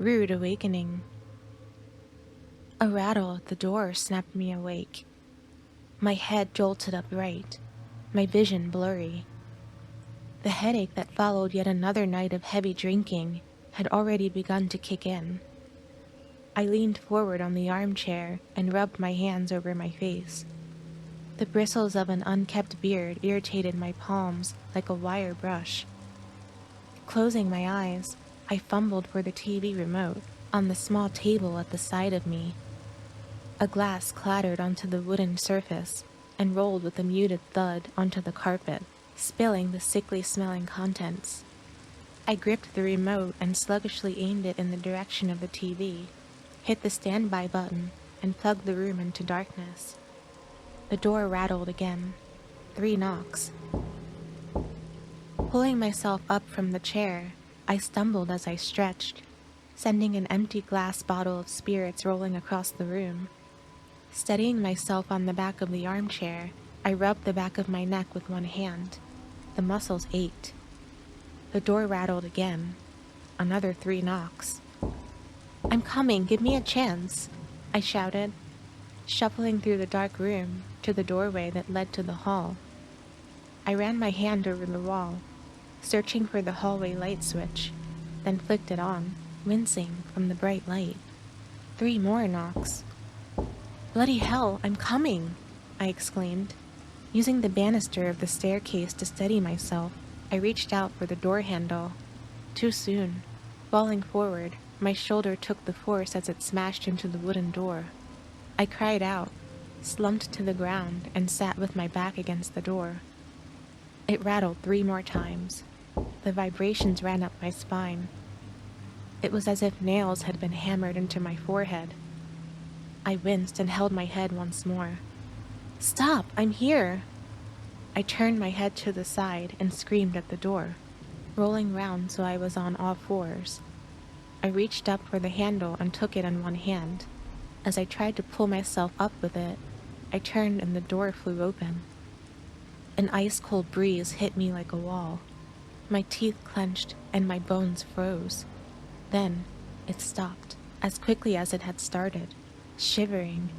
Rude awakening. A rattle at the door snapped me awake. My head jolted upright, my vision blurry. The headache that followed yet another night of heavy drinking had already begun to kick in. I leaned forward on the armchair and rubbed my hands over my face. The bristles of an unkempt beard irritated my palms like a wire brush. Closing my eyes, I fumbled for the TV remote on the small table at the side of me. A glass clattered onto the wooden surface and rolled with a muted thud onto the carpet, spilling the sickly-smelling contents. I gripped the remote and sluggishly aimed it in the direction of the TV, hit the standby button, and plugged the room into darkness. The door rattled again. 3 knocks. Pulling myself up from the chair, I stumbled as I stretched, sending an empty glass bottle of spirits rolling across the room. Steadying myself on the back of the armchair, I rubbed the back of my neck with one hand. The muscles ached. The door rattled again. Another 3 knocks. "I'm coming, give me a chance," I shouted, shuffling through the dark room to the doorway that led to the hall. I ran my hand over the wall, searching for the hallway light switch, then flicked it on, wincing from the bright light. 3 more knocks. "Bloody hell, I'm coming!" I exclaimed. Using the banister of the staircase to steady myself, I reached out for the door handle. Too soon. Falling forward, my shoulder took the force as it smashed into the wooden door. I cried out, slumped to the ground, and sat with my back against the door. It rattled 3 more times. The vibrations ran up my spine. It was as if nails had been hammered into my forehead. I winced and held my head once more. "Stop! I'm here!" I turned my head to the side and screamed at the door, rolling round so I was on all 4s. I reached up for the handle and took it in one hand. As I tried to pull myself up with it, I turned and the door flew open. An ice-cold breeze hit me like a wall. My teeth clenched and my bones froze. Then it stopped, as quickly as it had started. Shivering,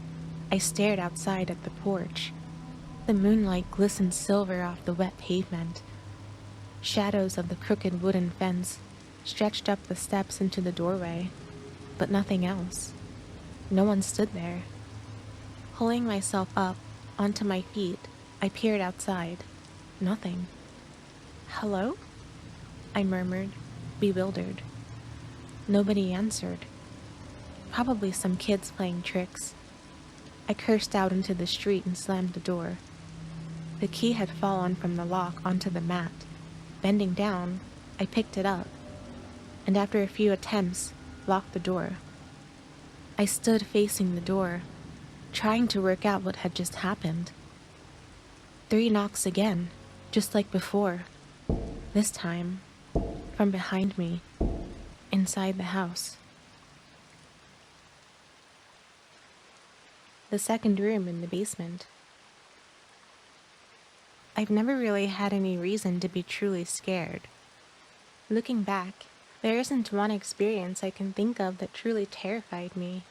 I stared outside at the porch. The moonlight glistened silver off the wet pavement. Shadows of the crooked wooden fence stretched up the steps into the doorway, but nothing else. No one stood there. Pulling myself up onto my feet, I peered outside. Nothing. "Hello?" I murmured, bewildered. Nobody answered. Probably some kids playing tricks. I cursed out into the street and slammed the door. The key had fallen from the lock onto the mat. Bending down, I picked it up, and after a few attempts, locked the door. I stood facing the door, trying to work out what had just happened. 3 knocks again, just like before. This time, from behind me, inside the house. The second room in the basement. I've never really had any reason to be truly scared. Looking back, there isn't one experience I can think of that truly terrified me.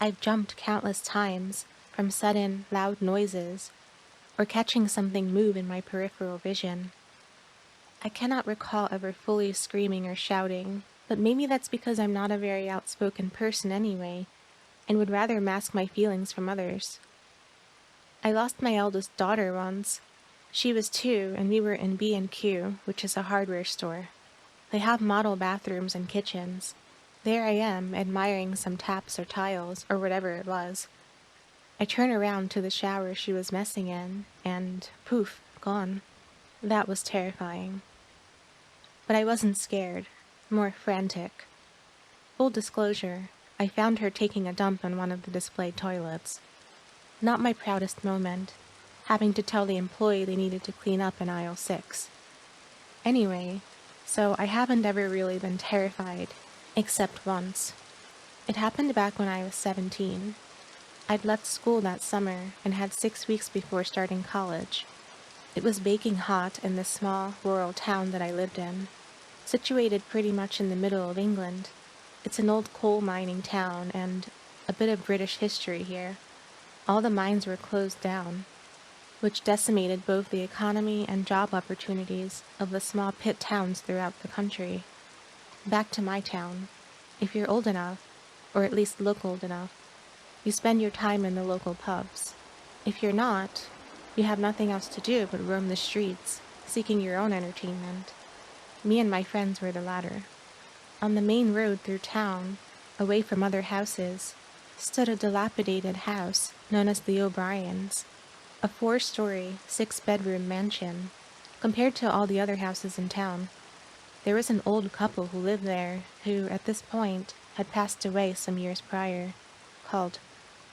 I've jumped countless times from sudden, loud noises, or catching something move in my peripheral vision. I cannot recall ever fully screaming or shouting, but maybe that's because I'm not a very outspoken person anyway, and would rather mask my feelings from others. I lost my eldest daughter once. She was 2, and we were in B&Q, which is a hardware store. They have model bathrooms and kitchens. There I am, admiring some taps or tiles, or whatever it was. I turn around to the shower she was messing in, and poof, gone. That was terrifying. But I wasn't scared, more frantic. Full disclosure, I found her taking a dump in one of the display toilets. Not my proudest moment, having to tell the employee they needed to clean up in aisle 6. Anyway, so I haven't ever really been terrified, except once. It happened back when I was 17. I'd left school that summer and had 6 weeks before starting college. It was baking hot in the small, rural town that I lived in, situated pretty much in the middle of England. It's an old coal mining town and a bit of British history here. All the mines were closed down, which decimated both the economy and job opportunities of the small pit towns throughout the country. Back to my town. If you're old enough, or at least look old enough, you spend your time in the local pubs. If you're not, you have nothing else to do but roam the streets, seeking your own entertainment. Me and my friends were the latter. On the main road through town, away from other houses, stood a dilapidated house known as the O'Briens, a 4-story, 6-bedroom mansion. Compared to all the other houses in town, there was an old couple who lived there who, at this point, had passed away some years prior, called,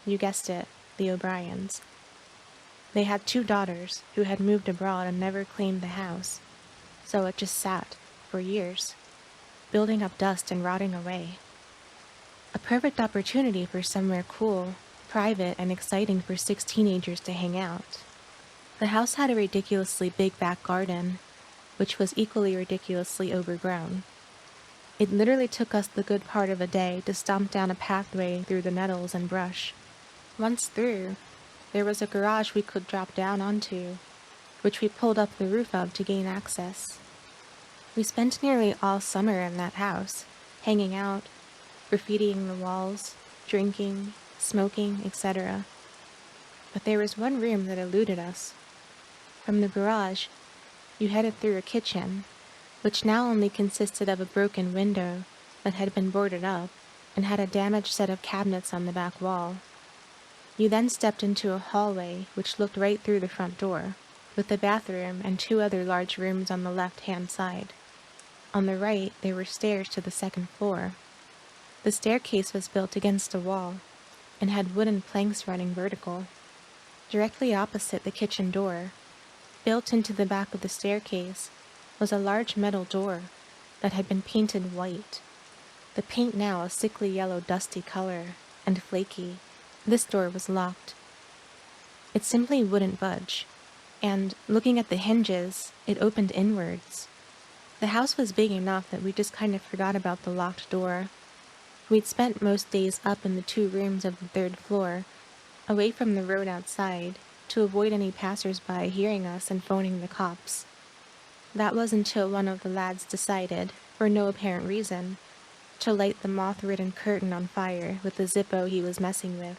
you guessed it, the O'Briens. They had 2 daughters who had moved abroad and never claimed the house, so it just sat for years, building up dust and rotting away. A perfect opportunity for somewhere cool, private, and exciting for 6 teenagers to hang out. The house had a ridiculously big back garden, which was equally ridiculously overgrown. It literally took us the good part of a day to stomp down a pathway through the nettles and brush. Once through, there was a garage we could drop down onto, which we pulled up the roof of to gain access. We spent nearly all summer in that house, hanging out, graffitiing the walls, drinking, smoking, etc. But there was one room that eluded us. From the garage, you headed through a kitchen, which now only consisted of a broken window that had been boarded up and had a damaged set of cabinets on the back wall. You then stepped into a hallway which looked right through the front door, with the bathroom and 2 other large rooms on the left-hand side. On the right, there were stairs to the 2nd floor. The staircase was built against a wall and had wooden planks running vertical. Directly opposite the kitchen door, built into the back of the staircase, was a large metal door that had been painted white, the paint now a sickly yellow dusty color and flaky. This door was locked. It simply wouldn't budge, and, looking at the hinges, it opened inwards. The house was big enough that we just kind of forgot about the locked door. We'd spent most days up in the 2 rooms of the 3rd floor, away from the road outside, to avoid any passers-by hearing us and phoning the cops. That was until one of the lads decided, for no apparent reason, to light the moth-ridden curtain on fire with the Zippo he was messing with.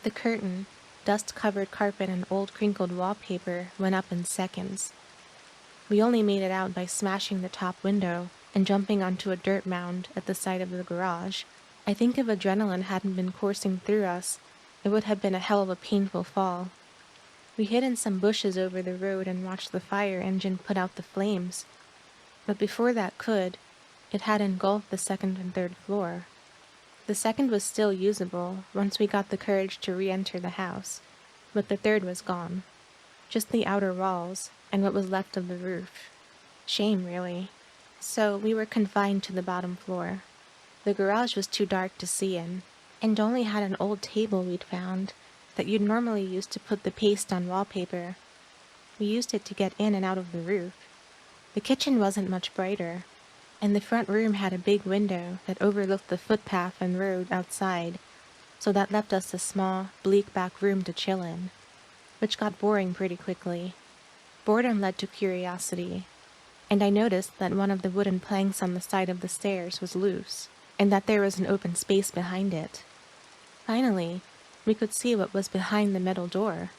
The curtain, dust-covered carpet and old crinkled wallpaper went up in seconds. We only made it out by smashing the top window and jumping onto a dirt mound at the side of the garage. I think if adrenaline hadn't been coursing through us, it would have been a hell of a painful fall. We hid in some bushes over the road and watched the fire engine put out the flames. But before that could, it had engulfed the 2nd and 3rd floor. The 2nd was still usable once we got the courage to re-enter the house, but the 3rd was gone. Just the outer walls and what was left of the roof. Shame, really. So we were confined to the bottom floor. The garage was too dark to see in, and only had an old table we'd found that you'd normally use to put the paste on wallpaper. We used it to get in and out of the roof. The kitchen wasn't much brighter, and the front room had a big window that overlooked the footpath and road outside, so that left us a small, bleak back room to chill in, which got boring pretty quickly. Boredom led to curiosity, and I noticed that one of the wooden planks on the side of the stairs was loose, and that there was an open space behind it. Finally, we could see what was behind the metal door.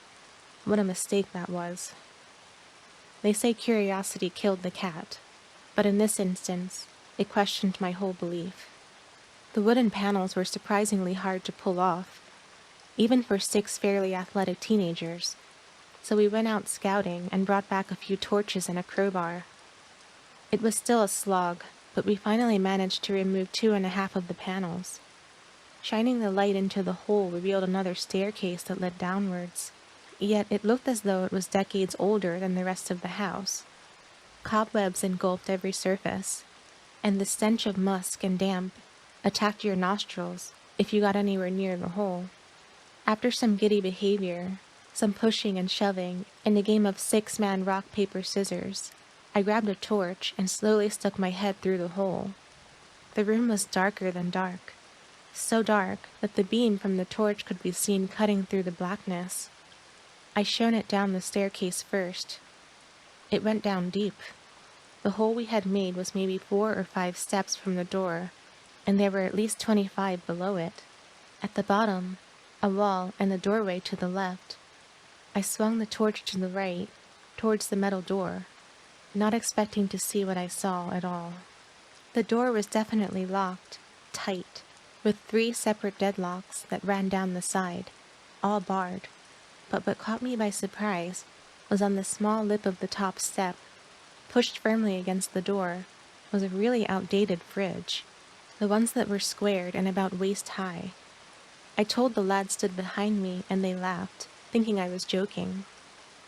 What a mistake that was. They say curiosity killed the cat, but in this instance, it questioned my whole belief. The wooden panels were surprisingly hard to pull off, even for 6 fairly athletic teenagers, so we went out scouting and brought back a few torches and a crowbar. It was still a slog, but we finally managed to remove 2.5 of the panels. Shining the light into the hole revealed another staircase that led downwards, yet it looked as though it was decades older than the rest of the house. Cobwebs engulfed every surface, and the stench of musk and damp attacked your nostrils if you got anywhere near the hole. After some giddy behavior, some pushing and shoving, and a game of 6-man rock, paper, scissors, I grabbed a torch and slowly stuck my head through the hole. The room was darker than dark, so dark that the beam from the torch could be seen cutting through the blackness. I shone it down the staircase first. It went down deep. The hole we had made was maybe 4 or 5 steps from the door, and there were at least 25 below it. At the bottom, a wall and a doorway to the left. I swung the torch to the right, towards the metal door, not expecting to see what I saw at all. The door was definitely locked, tight, with 3 separate deadlocks that ran down the side, all barred. But what caught me by surprise was on the small lip of the top step, pushed firmly against the door, was a really outdated fridge, the ones that were squared and about waist high. I told the lads stood behind me, and they laughed, thinking I was joking.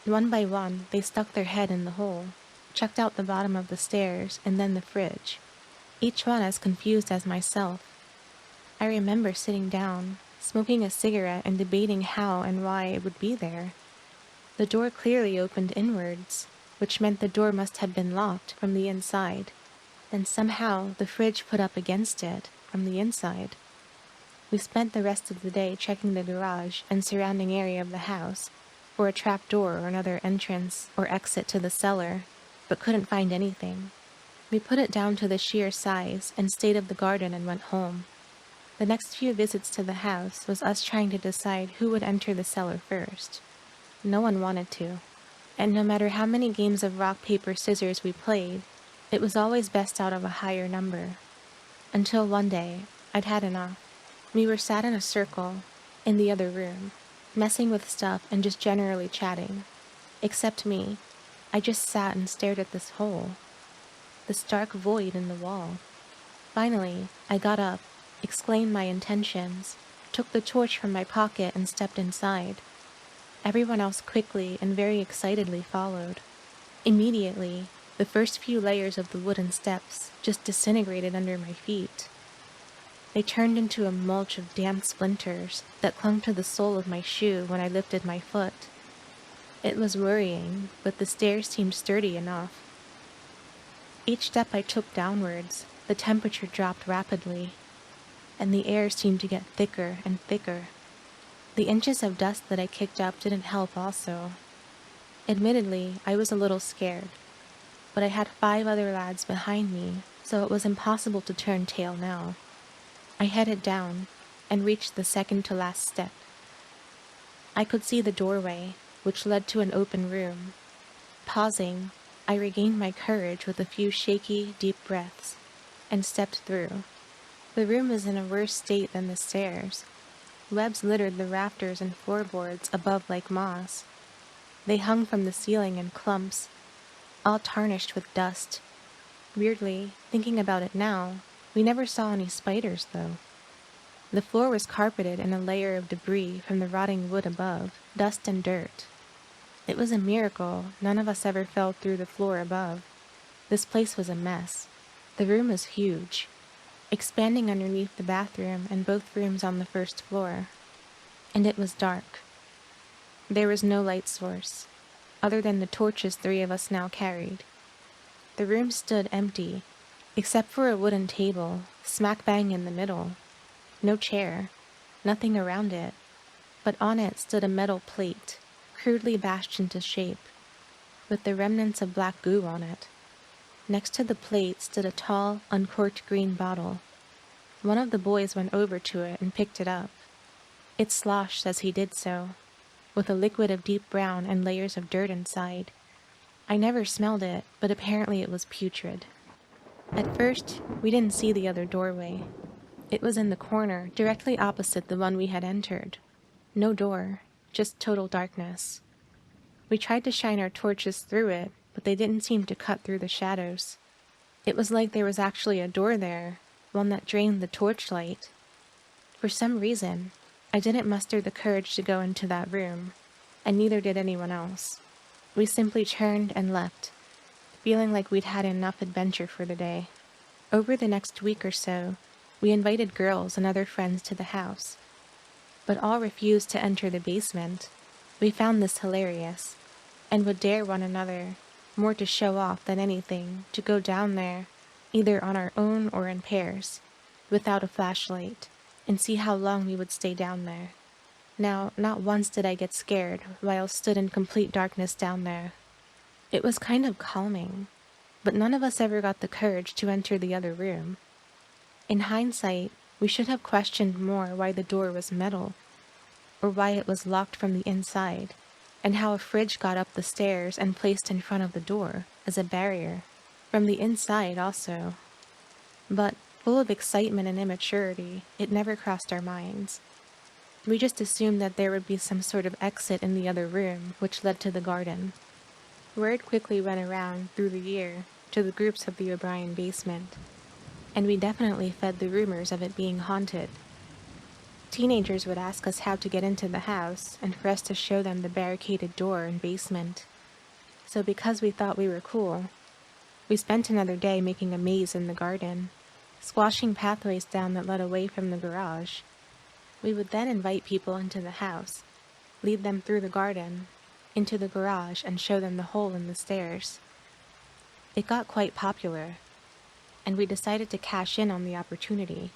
One by one, they stuck their head in the hole, checked out the bottom of the stairs, and then the fridge, each one as confused as myself. I remember sitting down, smoking a cigarette and debating how and why it would be there. The door clearly opened inwards, which meant the door must have been locked from the inside. Then somehow the fridge put up against it from the inside. We spent the rest of the day checking the garage and surrounding area of the house for a trap door or another entrance or exit to the cellar, but couldn't find anything. We put it down to the sheer size and stayed of the garden and went home. The next few visits to the house was us trying to decide who would enter the cellar first. No one wanted to, and no matter how many games of rock, paper, scissors we played, it was always best out of a higher number. Until one day, I'd had enough. We were sat in a circle, in the other room, messing with stuff and just generally chatting. Except me. I just sat and stared at this hole. This dark void in the wall. Finally, I got up, explained my intentions, took the torch from my pocket and stepped inside. Everyone else quickly and very excitedly followed. Immediately, the first few layers of the wooden steps just disintegrated under my feet. They turned into a mulch of damp splinters that clung to the sole of my shoe when I lifted my foot. It was worrying, but the stairs seemed sturdy enough. Each step I took downwards, the temperature dropped rapidly, and the air seemed to get thicker and thicker. The inches of dust that I kicked up didn't help also. Admittedly, I was a little scared, but I had 5 other lads behind me, so it was impossible to turn tail now. I headed down and reached the second to last step. I could see the doorway, which led to an open room. Pausing, I regained my courage with a few shaky, deep breaths, and stepped through. The room was in a worse state than the stairs. Webs littered the rafters and floorboards above like moss. They hung from the ceiling in clumps, all tarnished with dust. Weirdly, thinking about it now, we never saw any spiders, though. The floor was carpeted in a layer of debris from the rotting wood above, dust and dirt. It was a miracle none of us ever fell through the floor above. This place was a mess. The room was huge, expanding underneath the bathroom and both rooms on the first floor. And it was dark. There was no light source, other than the torches 3 of us now carried. The room stood empty, except for a wooden table, smack bang in the middle. No chair, nothing around it, but on it stood a metal plate, crudely bashed into shape, with the remnants of black goo on it. Next to the plate stood a tall, uncorked green bottle. One of the boys went over to it and picked it up. It sloshed as he did so, with a liquid of deep brown and layers of dirt inside. I never smelled it, but apparently it was putrid. At first, we didn't see the other doorway. It was in the corner, directly opposite the one we had entered. No door, just total darkness. We tried to shine our torches through it, but they didn't seem to cut through the shadows. It was like there was actually a door there, one that drained the torchlight. For some reason, I didn't muster the courage to go into that room, and neither did anyone else. We simply turned and left, feeling like we'd had enough adventure for the day. Over the next week or so, we invited girls and other friends to the house, but all refused to enter the basement. We found this hilarious, and would dare one another, more to show off than anything, to go down there, either on our own or in pairs, without a flashlight, and see how long we would stay down there. Now, not once did I get scared while stood in complete darkness down there. It was kind of calming, but none of us ever got the courage to enter the other room. In hindsight, we should have questioned more why the door was metal, or why it was locked from the inside, and how a fridge got up the stairs and placed in front of the door as a barrier, from the inside also. But, full of excitement and immaturity, it never crossed our minds. We just assumed that there would be some sort of exit in the other room, which led to the garden. Word quickly went around through the year to the groups of the O'Brien basement, and we definitely fed the rumors of it being haunted. Teenagers would ask us how to get into the house, and for us to show them the barricaded door and basement. So because we thought we were cool, we spent another day making a maze in the garden, squashing pathways down that led away from the garage. We would then invite people into the house, lead them through the garden, into the garage, and show them the hole in the stairs. It got quite popular, and we decided to cash in on the opportunity.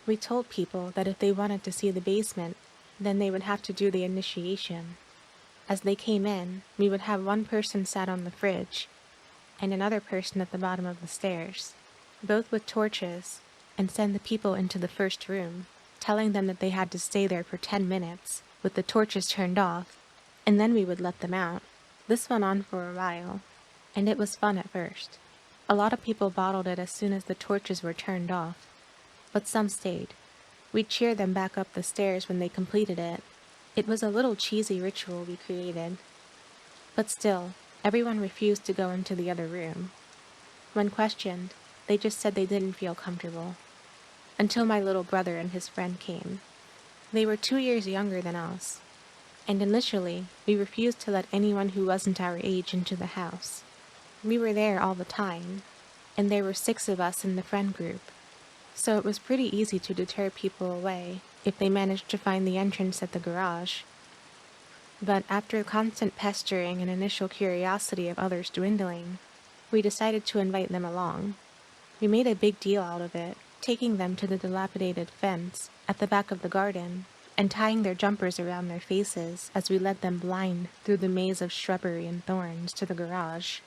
We told people that if they wanted to see the basement, then they would have to do the initiation. As they came in, we would have one person sat on the fridge, and another person at the bottom of the stairs, both with torches, and send the people into the first room, telling them that they had to stay there for 10 minutes, with the torches turned off, and then we would let them out. This went on for a while, and it was fun at first. A lot of people bottled it as soon as the torches were turned off, but some stayed. We'd cheer them back up the stairs when they completed it. It was a little cheesy ritual we created. But still, everyone refused to go into the other room. When questioned, they just said they didn't feel comfortable. Until my little brother and his friend came. They were 2 years younger than us, and initially, we refused to let anyone who wasn't our age into the house. We were there all the time, and there were 6 of us in the friend group, so it was pretty easy to deter people away if they managed to find the entrance at the garage. But after constant pestering and initial curiosity of others dwindling, we decided to invite them along. We made a big deal out of it, taking them to the dilapidated fence at the back of the garden and tying their jumpers around their faces as we led them blind through the maze of shrubbery and thorns to the garage.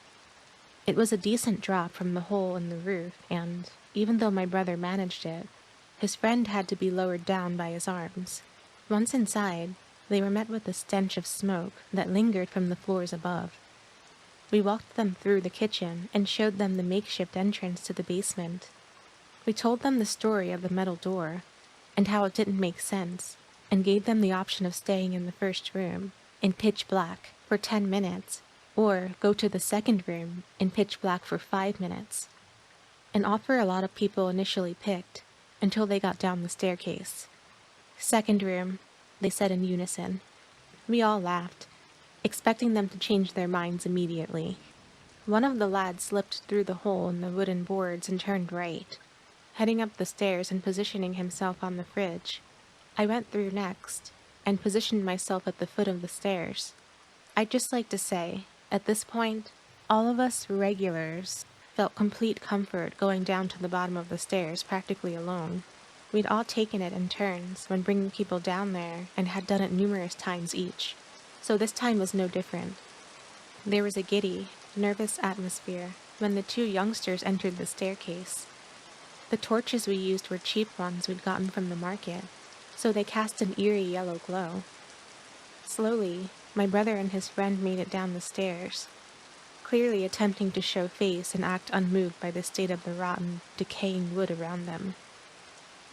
It was a decent drop from the hole in the roof, and, even though my brother managed it, his friend had to be lowered down by his arms. Once inside, they were met with a stench of smoke that lingered from the floors above. We walked them through the kitchen and showed them the makeshift entrance to the basement. We told them the story of the metal door, and how it didn't make sense, and gave them the option of staying in the first room, in pitch black, for 10 minutes, or go to the second room in pitch black for 5 minutes. An offer a lot of people initially picked, until they got down the staircase. "Second room," they said in unison. We all laughed, expecting them to change their minds immediately. One of the lads slipped through the hole in the wooden boards and turned right, heading up the stairs and positioning himself on the fridge. I went through next, and positioned myself at the foot of the stairs. I'd just like to say, at this point, all of us regulars felt complete comfort going down to the bottom of the stairs practically alone. We'd all taken it in turns when bringing people down there and had done it numerous times each, so this time was no different. There was a giddy, nervous atmosphere when the 2 youngsters entered the staircase. The torches we used were cheap ones we'd gotten from the market, so they cast an eerie yellow glow. Slowly, my brother and his friend made it down the stairs, clearly attempting to show face and act unmoved by the state of the rotten, decaying wood around them.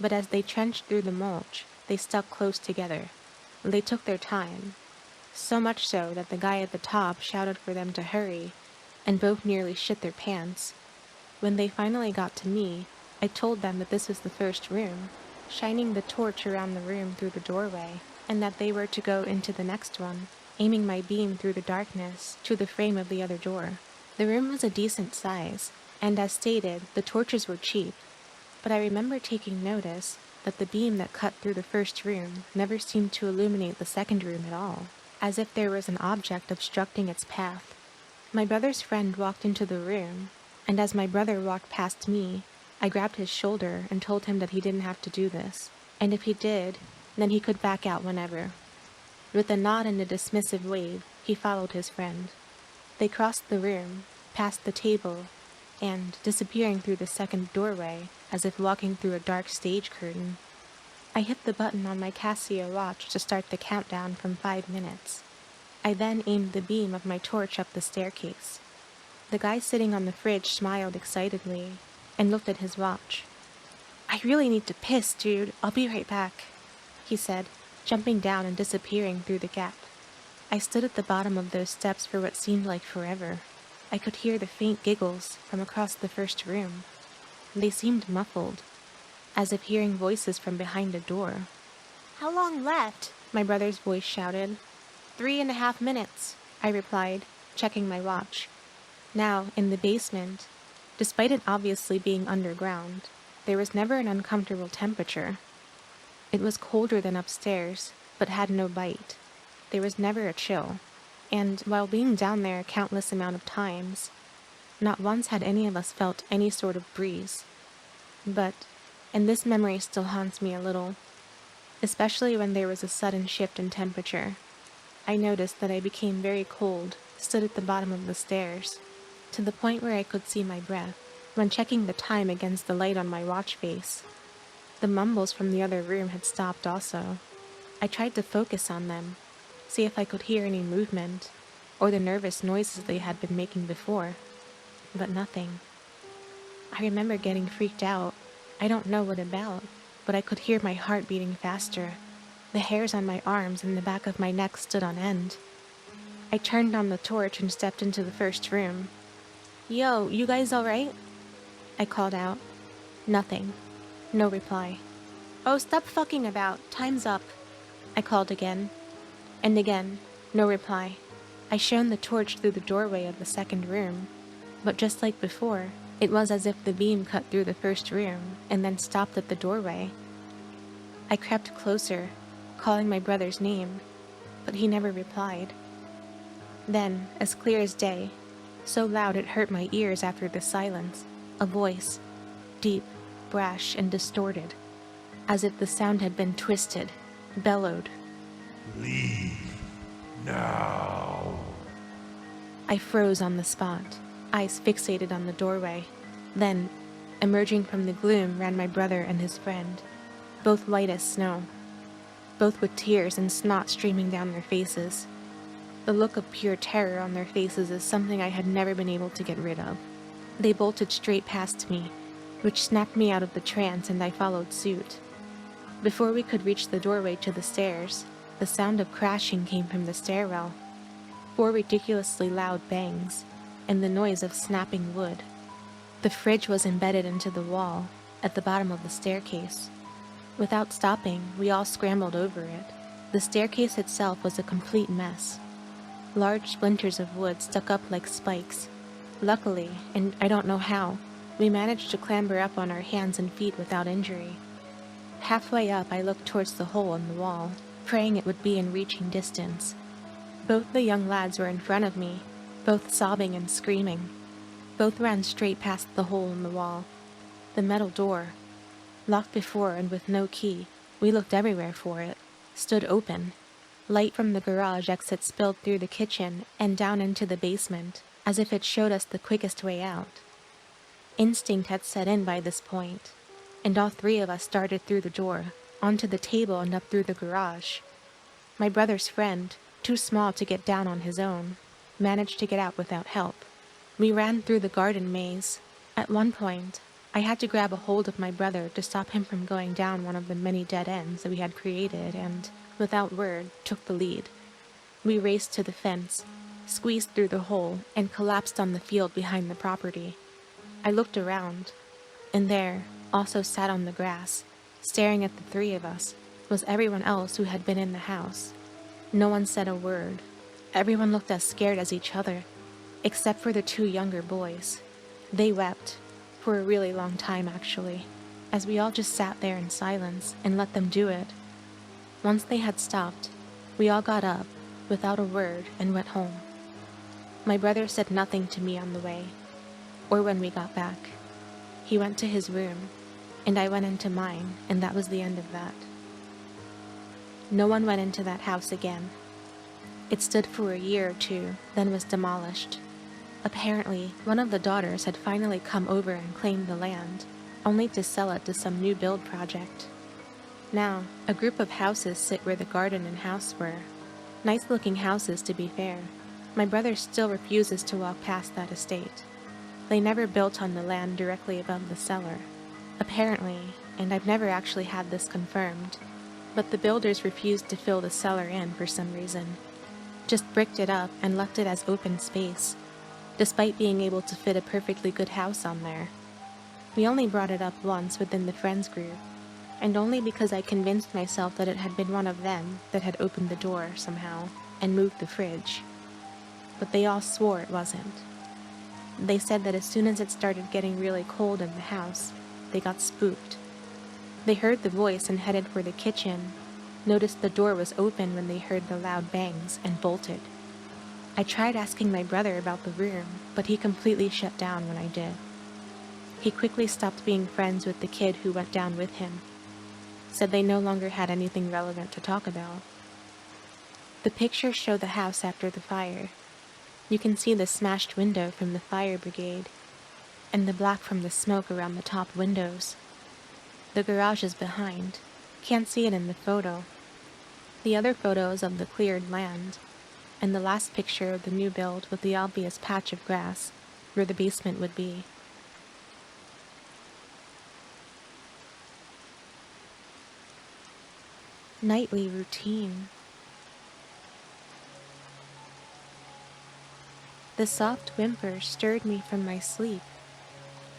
But as they trenched through the mulch, they stuck close together. They took their time, so much so that the guy at the top shouted for them to hurry, and both nearly shit their pants. When they finally got to me, I told them that this was the first room, shining the torch around the room through the doorway, and that they were to go into the next one, aiming my beam through the darkness to the frame of the other door. The room was a decent size, and as stated, the torches were cheap, but I remember taking notice that the beam that cut through the first room never seemed to illuminate the second room at all, as if there was an object obstructing its path. My brother's friend walked into the room, and as my brother walked past me, I grabbed his shoulder and told him that he didn't have to do this, and if he did, then he could back out whenever. With a nod and a dismissive wave, he followed his friend. They crossed the room, past the table, and, disappearing through the second doorway, as if walking through a dark stage curtain. I hit the button on my Casio watch to start the countdown from 5 minutes. I then aimed the beam of my torch up the staircase. The guy sitting on the fridge smiled excitedly and looked at his watch. "I really need to piss, dude. I'll be right back," he said, jumping down and disappearing through the gap. I stood at the bottom of those steps for what seemed like forever. I could hear the faint giggles from across the first room. They seemed muffled, as if hearing voices from behind a door. "How long left?" my brother's voice shouted. 3.5 minutes, I replied, checking my watch. Now, in the basement, despite it obviously being underground, there was never an uncomfortable temperature. It was colder than upstairs, but had no bite. There was never a chill. And while being down there a countless amount of times, not once had any of us felt any sort of breeze. But, and this memory still haunts me a little, especially when there was a sudden shift in temperature. I noticed that I became very cold, stood at the bottom of the stairs, to the point where I could see my breath, when checking the time against the light on my watch face. The mumbles from the other room had stopped also. I tried to focus on them, see if I could hear any movement, or the nervous noises they had been making before, but nothing. I remember getting freaked out. I don't know what about, but I could hear my heart beating faster. The hairs on my arms and the back of my neck stood on end. I turned on the torch and stepped into the first room. "Yo, you guys alright?" I called out. Nothing. No reply. "Oh, stop fucking about. Time's up," I called again. And again, no reply. I shone the torch through the doorway of the second room, but just like before, it was as if the beam cut through the first room and then stopped at the doorway. I crept closer, calling my brother's name, but he never replied. Then, as clear as day, so loud it hurt my ears after the silence, a voice, deep, brash, and distorted, as if the sound had been twisted, bellowed. "Leave now." I froze on the spot, eyes fixated on the doorway. Then, emerging from the gloom, ran my brother and his friend, both white as snow, both with tears and snot streaming down their faces. The look of pure terror on their faces is something I had never been able to get rid of. They bolted straight past me, which snapped me out of the trance, and I followed suit. Before we could reach the doorway to the stairs, the sound of crashing came from the stairwell. 4 ridiculously loud bangs, and the noise of snapping wood. The fridge was embedded into the wall, at the bottom of the staircase. Without stopping, we all scrambled over it. The staircase itself was a complete mess. Large splinters of wood stuck up like spikes. Luckily, and I don't know how, we managed to clamber up on our hands and feet without injury. Halfway up, I looked towards the hole in the wall, praying it would be in reaching distance. Both the young lads were in front of me, both sobbing and screaming. Both ran straight past the hole in the wall. The metal door, locked before and with no key, we looked everywhere for it, stood open. Light from the garage exit spilled through the kitchen and down into the basement, as if it showed us the quickest way out. Instinct had set in by this point, and all 3 of us darted through the door, onto the table and up through the garage. My brother's friend, too small to get down on his own, managed to get out without help. We ran through the garden maze. At one point, I had to grab a hold of my brother to stop him from going down one of the many dead ends that we had created and, without word, took the lead. We raced to the fence, squeezed through the hole, and collapsed on the field behind the property. I looked around, and there, also sat on the grass, staring at the 3 of us, was everyone else who had been in the house. No one said a word. Everyone looked as scared as each other, except for the 2 younger boys. They wept, for a really long time actually, as we all just sat there in silence and let them do it. Once they had stopped, we all got up, without a word, and went home. My brother said nothing to me on the way. or when we got back. He went to his room, and I went into mine, and that was the end of that. No one went into that house again. It stood for a year or two, then was demolished. Apparently, one of the daughters had finally come over and claimed the land, only to sell it to some new build project. Now, a group of houses sit where the garden and house were. Nice-looking houses, to be fair. My brother still refuses to walk past that estate. They never built on the land directly above the cellar. Apparently, and I've never actually had this confirmed, but the builders refused to fill the cellar in for some reason. Just bricked it up and left it as open space, despite being able to fit a perfectly good house on there. We only brought it up once within the friends group, and only because I convinced myself that it had been one of them that had opened the door somehow and moved the fridge. But they all swore it wasn't. They said that as soon as it started getting really cold in the house, they got spooked. They heard the voice and headed for the kitchen, noticed the door was open when they heard the loud bangs, and bolted. I tried asking my brother about the room, but he completely shut down when I did. He quickly stopped being friends with the kid who went down with him. Said they no longer had anything relevant to talk about. The pictures show the house after the fire. You can see the smashed window from the fire brigade, and the black from the smoke around the top windows. The garage is behind. Can't see it in the photo. The other photo is of the cleared land, and the last picture of the new build with the obvious patch of grass, where the basement would be. Nightly routine. The soft whimper stirred me from my sleep.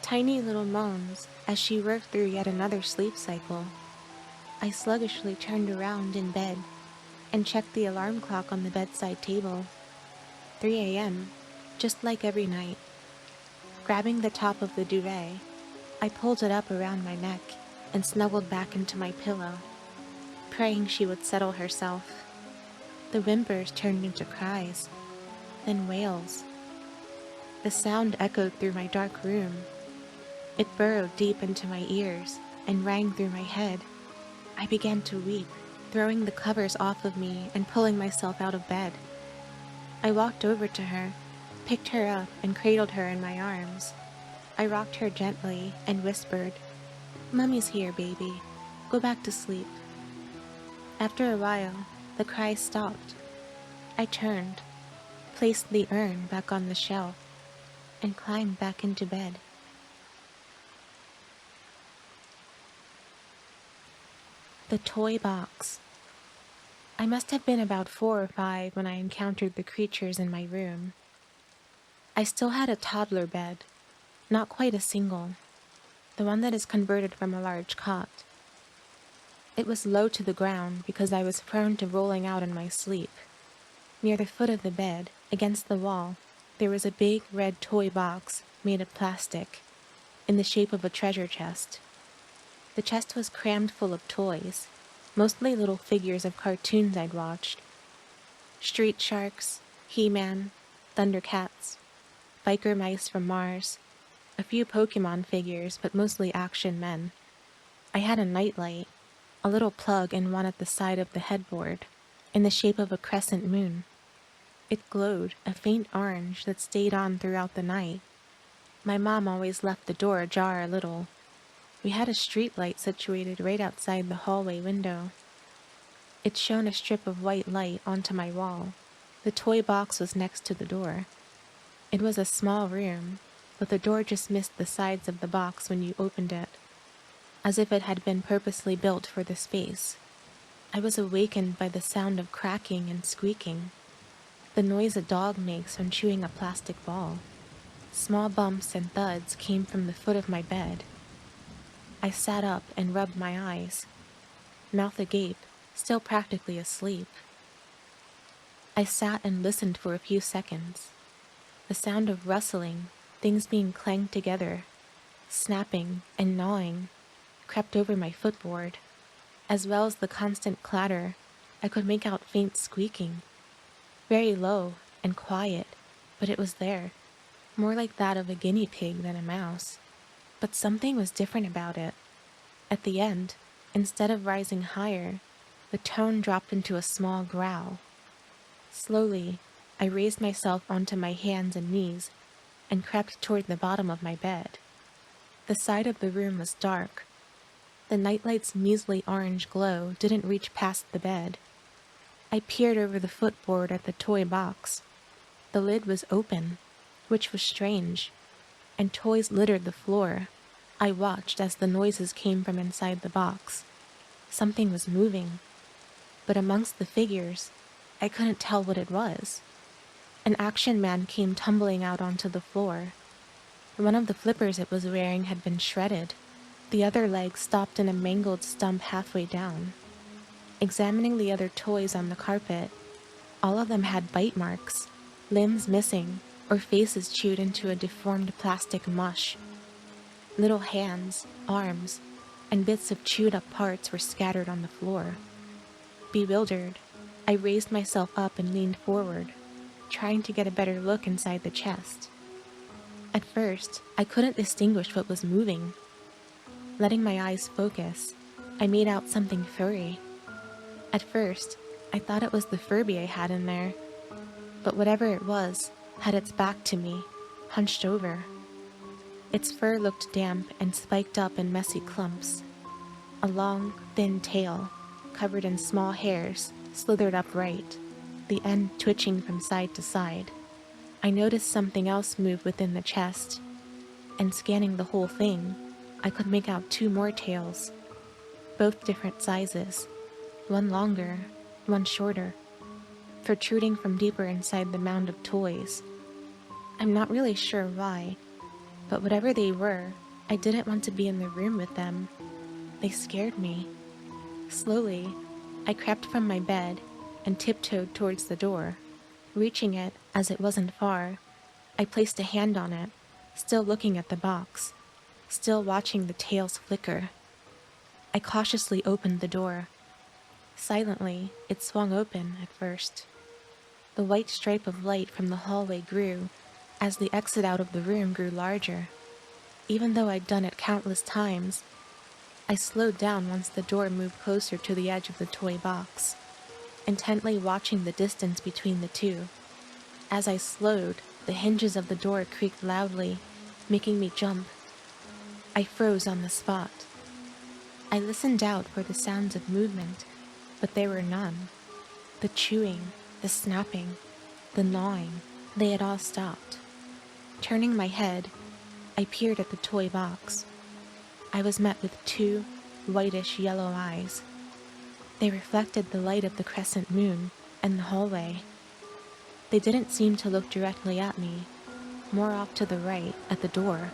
Tiny little moans as she worked through yet another sleep cycle. I sluggishly turned around in bed and checked the alarm clock on the bedside table. 3 a.m., just like every night. Grabbing the top of the duvet, I pulled it up around my neck and snuggled back into my pillow, praying she would settle herself. The whimpers turned into cries, then wails. The sound echoed through my dark room. It burrowed deep into my ears and rang through my head. I began to weep, throwing the covers off of me and pulling myself out of bed. I walked over to her, picked her up, and cradled her in my arms. I rocked her gently and whispered, "Mummy's here, baby. Go back to sleep." After a while, the cries stopped. I turned, placed the urn back on the shelf, and climbed back into bed. The toy box. I must have been about 4 or 5 when I encountered the creatures in my room. I still had a toddler bed, not quite a single, the one that is converted from a large cot. It was low to the ground because I was prone to rolling out in my sleep. Near the foot of the bed, against the wall, there was a big red toy box made of plastic, in the shape of a treasure chest. The chest was crammed full of toys, mostly little figures of cartoons I'd watched. Street Sharks, He-Man, Thundercats, biker mice from Mars, a few Pokemon figures, but mostly action men. I had a nightlight, a little plug and one at the side of the headboard, in the shape of a crescent moon. It glowed a faint orange that stayed on throughout the night. My mom always left the door ajar a little. We had a street light situated right outside the hallway window. It shone a strip of white light onto my wall. The toy box was next to the door. It was a small room, but the door just missed the sides of the box when you opened it, as if it had been purposely built for the space. I was awakened by the sound of cracking and squeaking, the noise a dog makes when chewing a plastic ball. Small bumps and thuds came from the foot of my bed. I sat up and rubbed my eyes, mouth agape, still practically asleep. I sat and listened for a few seconds. The sound of rustling, things being clanged together, snapping and gnawing, crept over my footboard, as well as the constant clatter. I could make out faint squeaking, very low and quiet, but it was there. more like that of a guinea pig than a mouse. But something was different about it. At the end, instead of rising higher, the tone dropped into a small growl. Slowly, I raised myself onto my hands and knees and crept toward the bottom of my bed. The side of the room was dark. The nightlight's measly orange glow didn't reach past the bed. I peered over the footboard at the toy box. The lid was open, which was strange, and toys littered the floor. I watched as the noises came from inside the box. Something was moving, but amongst the figures, I couldn't tell what it was. An action man came tumbling out onto the floor. One of the flippers it was wearing had been shredded. The other leg stopped in a mangled stump halfway down. Examining the other toys on the carpet, all of them had bite marks, limbs missing, or faces chewed into a deformed plastic mush. Little hands, arms, and bits of chewed up parts were scattered on the floor. Bewildered, I raised myself up and leaned forward, trying to get a better look inside the chest. At first, I couldn't distinguish what was moving. Letting my eyes focus, I made out something furry. At first, I thought it was the Furby I had in there, but whatever it was had its back to me, hunched over. Its fur looked damp and spiked up in messy clumps. A long, thin tail, covered in small hairs, slithered upright, the end twitching from side to side. I noticed something else move within the chest, and scanning the whole thing, I could make out two more tails, both different sizes, one longer, one shorter, protruding from deeper inside the mound of toys. I'm not really sure why, but whatever they were, I didn't want to be in the room with them. They scared me. Slowly, I crept from my bed and tiptoed towards the door. Reaching it, as it wasn't far, I placed a hand on it, still looking at the box, still watching the tails flicker. I cautiously opened the door. Silently, it swung open at first. The white stripe of light from the hallway grew as the exit out of the room grew larger. Even though I'd done it countless times, I slowed down once the door moved closer to the edge of the toy box, intently watching the distance between the two. As I slowed, the hinges of the door creaked loudly, making me jump. I froze on the spot. I listened out for the sounds of movement, but there were none. The chewing, the snapping, the gnawing, they had all stopped. Turning my head, I peered at the toy box. I was met with two whitish yellow eyes. They reflected the light of the crescent moon and the hallway. They didn't seem to look directly at me, more off to the right, at the door.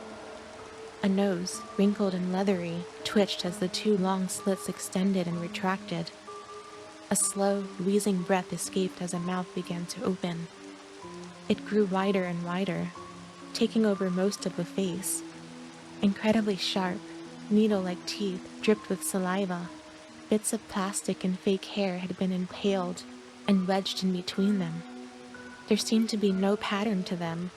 A nose, wrinkled and leathery, twitched as the two long slits extended and retracted. A slow, wheezing breath escaped as a mouth began to open. It grew wider and wider, taking over most of the face. Incredibly sharp, needle-like teeth dripped with saliva. Bits of plastic and fake hair had been impaled and wedged in between them. There seemed to be no pattern to them.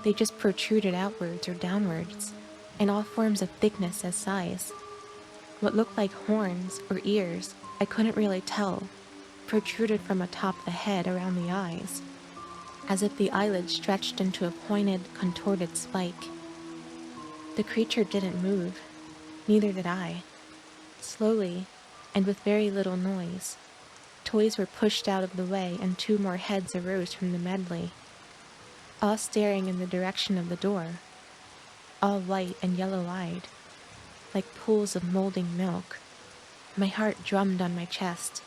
They just protruded outwards or downwards, in all forms of thickness as size. What looked like horns or ears, I couldn't really tell, protruded from atop the head around the eyes, as if the eyelids stretched into a pointed, contorted spike. The creature didn't move, neither did I. Slowly, and with very little noise, toys were pushed out of the way and two more heads arose from the medley, all staring in the direction of the door, all white and yellow-eyed, like pools of molding milk. My heart drummed on my chest.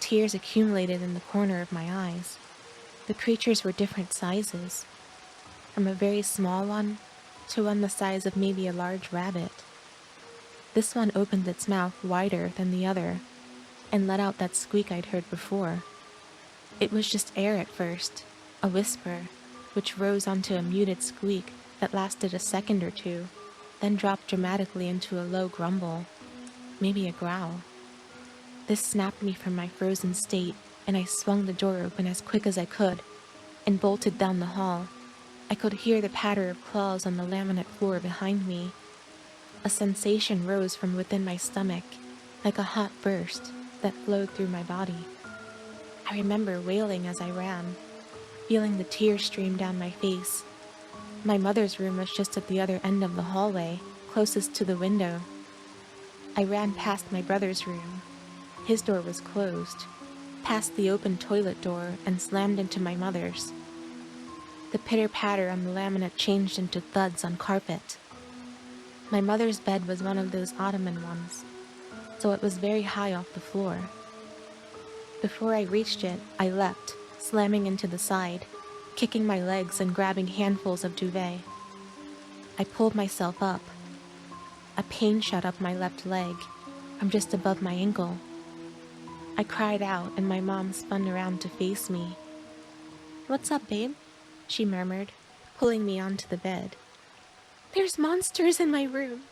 Tears accumulated in the corner of my eyes. The creatures were different sizes, from a very small one to one the size of maybe a large rabbit. This one opened its mouth wider than the other and let out that squeak I'd heard before. It was just air at first, a whisper, which rose onto a muted squeak that lasted a second or two, then dropped dramatically into a low grumble, maybe a growl. This snapped me from my frozen state, and I swung the door open as quick as I could and bolted down the hall. I could hear the patter of claws on the laminate floor behind me. A sensation rose from within my stomach, like a hot burst that flowed through my body. I remember wailing as I ran, feeling the tears stream down my face. My mother's room was just at the other end of the hallway, closest to the window. I ran past my brother's room. His door was closed, past the open toilet door, and slammed into my mother's. The pitter-patter on the laminate changed into thuds on carpet. My mother's bed was one of those ottoman ones, so it was very high off the floor. Before I reached it, I leapt, slamming into the side, kicking my legs and grabbing handfuls of duvet. I pulled myself up. A pain shot up my left leg, from just above my ankle. I cried out and my mom spun around to face me. "What's up, babe?" she murmured, pulling me onto the bed. "There's monsters in my room,"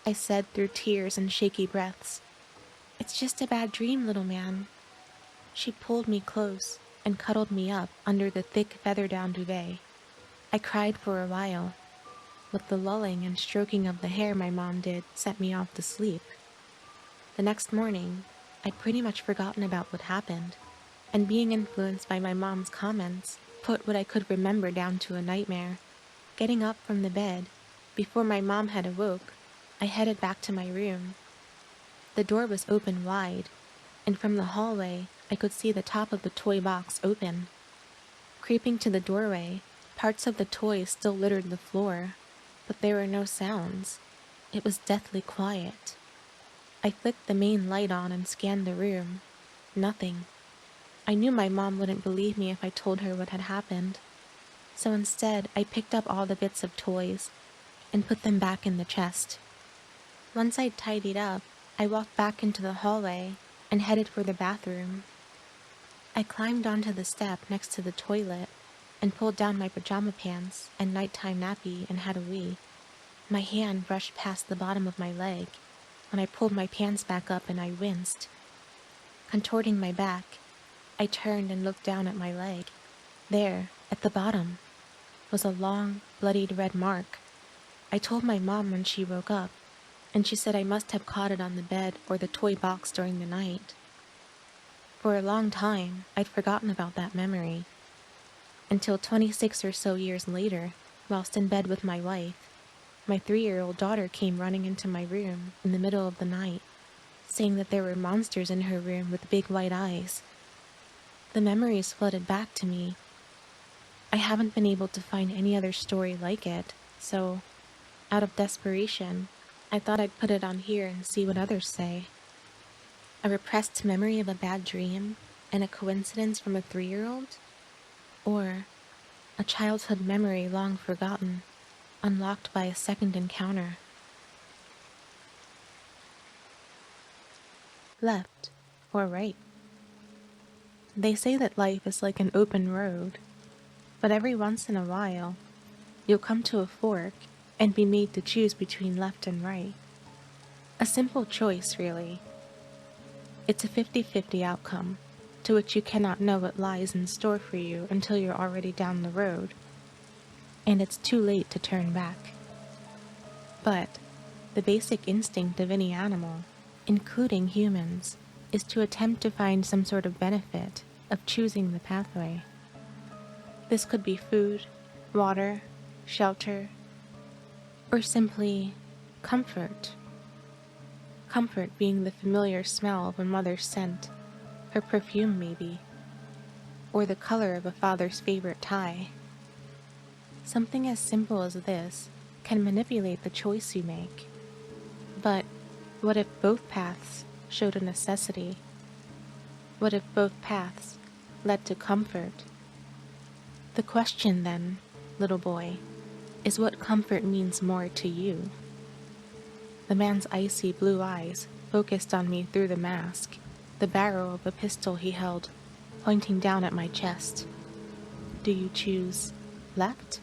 I said through tears and shaky breaths. "It's just a bad dream, little man." She pulled me close and cuddled me up under the thick feather-down duvet. I cried for a while, but the lulling and stroking of the hair my mom did set me off to sleep. The next morning, I'd pretty much forgotten about what happened, and being influenced by my mom's comments, put what I could remember down to a nightmare. Getting up from the bed, before my mom had awoke, I headed back to my room. The door was open wide, and from the hallway, I could see the top of the toy box open. Creeping to the doorway, parts of the toys still littered the floor, but there were no sounds. It was deathly quiet. I flicked the main light on and scanned the room. Nothing. I knew my mom wouldn't believe me if I told her what had happened. So instead, I picked up all the bits of toys and put them back in the chest. Once I'd tidied up, I walked back into the hallway and headed for the bathroom. I climbed onto the step next to the toilet and pulled down my pajama pants and nighttime nappy and had a wee. My hand brushed past the bottom of my leg when I pulled my pants back up and I winced. Contorting my back, I turned and looked down at my leg. There, at the bottom, was a long, bloodied red mark. I told my mom when she woke up, and she said I must have caught it on the bed or the toy box during the night. For a long time, I'd forgotten about that memory. Until 26 or so years later, whilst in bed with my wife, my 3-year-old daughter came running into my room in the middle of the night, saying that there were monsters in her room with big white eyes. The memories flooded back to me. I haven't been able to find any other story like it, so, out of desperation, I thought I'd put it on here and see what others say. A repressed memory of a bad dream and a coincidence from a 3-year-old? Or a childhood memory long forgotten, unlocked by a second encounter? Left or right? They say that life is like an open road, but every once in a while, you'll come to a fork and be made to choose between left and right. A simple choice, really. It's a 50-50 outcome, to which you cannot know what lies in store for you until you're already down the road, and it's too late to turn back. But the basic instinct of any animal, including humans, is to attempt to find some sort of benefit of choosing the pathway. This could be food, water, shelter, or simply comfort. Comfort being the familiar smell of a mother's scent, her perfume maybe, or the color of a father's favorite tie. Something as simple as this can manipulate the choice you make. But what if both paths showed a necessity? What if both paths led to comfort? The question then, little boy, is what comfort means more to you. The man's icy blue eyes focused on me through the mask, the barrel of a pistol he held, pointing down at my chest. Do you choose left?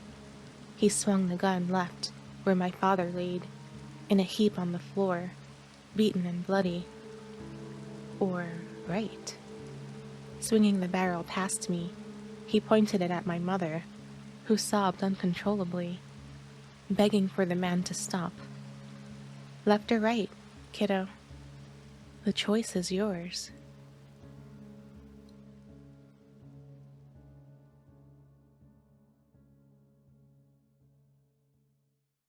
He swung the gun left, where my father laid, in a heap on the floor, beaten and bloody. Or right? Swinging the barrel past me, he pointed it at my mother. who sobbed uncontrollably, begging for the man to stop. Left or right, kiddo? The choice is yours.